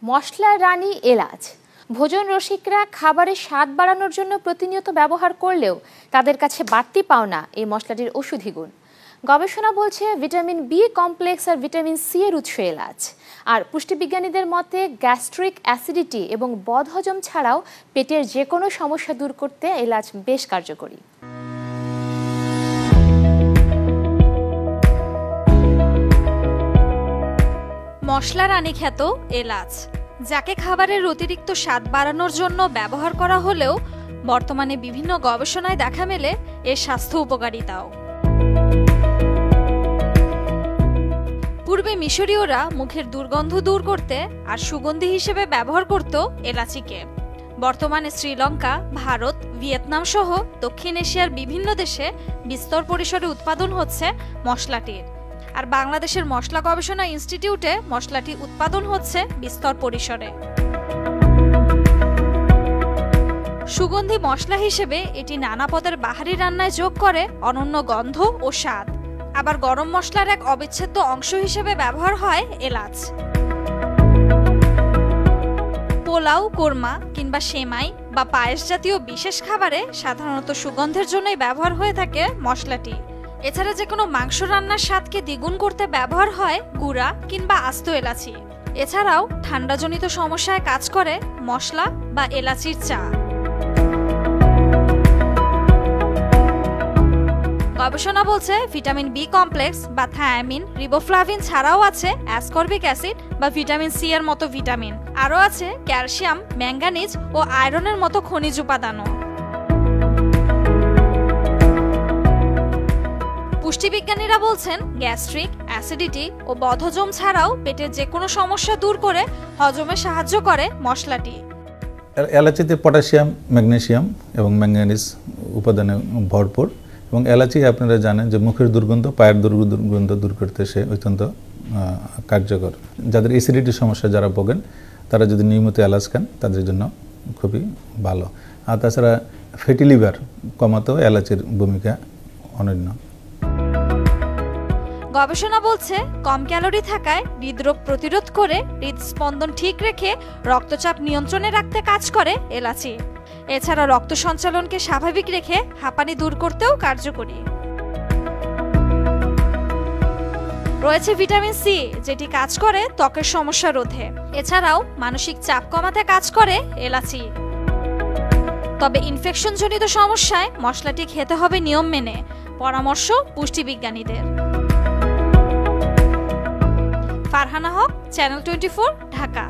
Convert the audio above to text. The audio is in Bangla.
মশলার রানী এলাচ। ভোজন রসিকরা খাবারের স্বাদ বাড়ানোর জন্য প্রতিনিয়ত ব্যবহার করলেও তাদের কাছে বাড়তি পাওনা এই মশলাটির ঔষধি গুণ। গবেষণা বলছে ভিটামিন বি কমপ্লেক্স আর ভিটামিন সি এর উৎস এলাচ। আর পুষ্টিবিজ্ঞানীদের মতে গ্যাস্ট্রিক অ্যাসিডিটি এবং বদহজম ছাড়াও পেটের যে কোনো সমস্যা দূর করতে এলাচ বেশ কার্যকরী। মশলা রানী খ্যাত এলাচ, যাকে খাবারের অতিরিক্ত স্বাদ বাড়ানোর জন্য ব্যবহার করা হলেও বর্তমানে বিভিন্ন গবেষণায় দেখা মেলে এর স্বাস্থ্য উপকারিতাও। পূর্বে মিশরীয়রা মুখের দুর্গন্ধ দূর করতে আর সুগন্ধি হিসেবে ব্যবহার করত এলাচিকে। বর্তমানে শ্রীলঙ্কা, ভারত, ভিয়েতনাম সহ দক্ষিণ এশিয়ার বিভিন্ন দেশে বিস্তর পরিসরে উৎপাদন হচ্ছে মশলাটির। আর বাংলাদেশের মশলা গবেষণা ইনস্টিটিউটে মশলাটি উৎপাদন হচ্ছে বিস্তর পরিসরে। সুগন্ধি মশলা হিসেবে এটি নানা পদের বাহারি রান্নায় যোগ করে অনন্য গন্ধ ও স্বাদ। আবার গরম মশলার এক অবিচ্ছেদ্য অংশ হিসেবে ব্যবহার হয় এলাচ। পোলাও, কোরমা কিংবা সেমাই বা পায়েস জাতীয় বিশেষ খাবারে সাধারণত সুগন্ধের জন্যই ব্যবহার হয়ে থাকে মশলাটি। এছাড়া যে কোনো মাংস রান্নার স্বাদকে দ্বিগুণ করতে ব্যবহার হয় গুঁড়া কিংবা আস্ত এলাচি। এছাড়াও ঠান্ডাজনিত সমস্যায় কাজ করে মশলা বা এলাচির চা। গবেষণা বলছে ভিটামিন বি কমপ্লেক্স বা থায়ামিন, রিবোফ্লাভিন ছাড়াও আছে অ্যাসকর্বিক অ্যাসিড বা ভিটামিন সি এর মতো ভিটামিন। আরও আছে ক্যালসিয়াম, ম্যাঙ্গানিজ ও আয়রনের মতো খনিজ উপাদানও। পুষ্টিবিজ্ঞানীরা বলছেন গ্যাস্ট্রিক অ্যাসিডিটি ও বদহজম ছাড়াও পেটের যে কোনো সমস্যা দূর করে হজমে সাহায্য করে মশলাটি। এলাচিতে পটাশিয়াম, ম্যাগনেসিয়াম এবং ম্যাঙ্গানিজ উপাদানে ভরপুর এবং এলাচি আপনারা জানেন যে মুখের দুর্গন্ধ, পায়ের দুর্গন্ধ দূর করতে সে অত্যন্ত কার্যকর। যাদের অ্যাসিডিটির সমস্যা যারা ভোগেন তারা যদি নিয়মিত এলাচ খান তাদের জন্য খুবই ভালো। আর তাছাড়া ফ্যাটি লিভার কমাতেও এলাচের ভূমিকা অনন্য। গবেষণা বলছে কম ক্যালোরি থাকায় হৃদরোগ প্রতিরোধ করে হৃদস্পন্দন ঠিক রেখে রক্তচাপ নিয়ন্ত্রণে রাখতে কাজ করে এলাচি। এছাড়া রক্ত সঞ্চালনকে স্বাভাবিক রেখে হাঁপানি দূর করতেও কার্যকরী। রয়েছে ভিটামিন সি, যেটি কাজ করে ত্বকের সমস্যা রোধে। এছাড়াও মানসিক চাপ কমাতে কাজ করে এলাচি। তবে ইনফেকশনজনিত সমস্যায় মশলাটি খেতে হবে নিয়ম মেনে, পরামর্শ পুষ্টিবিজ্ঞানীদের। ফারহানা হক, চ্যানেল 24, ঢাকা।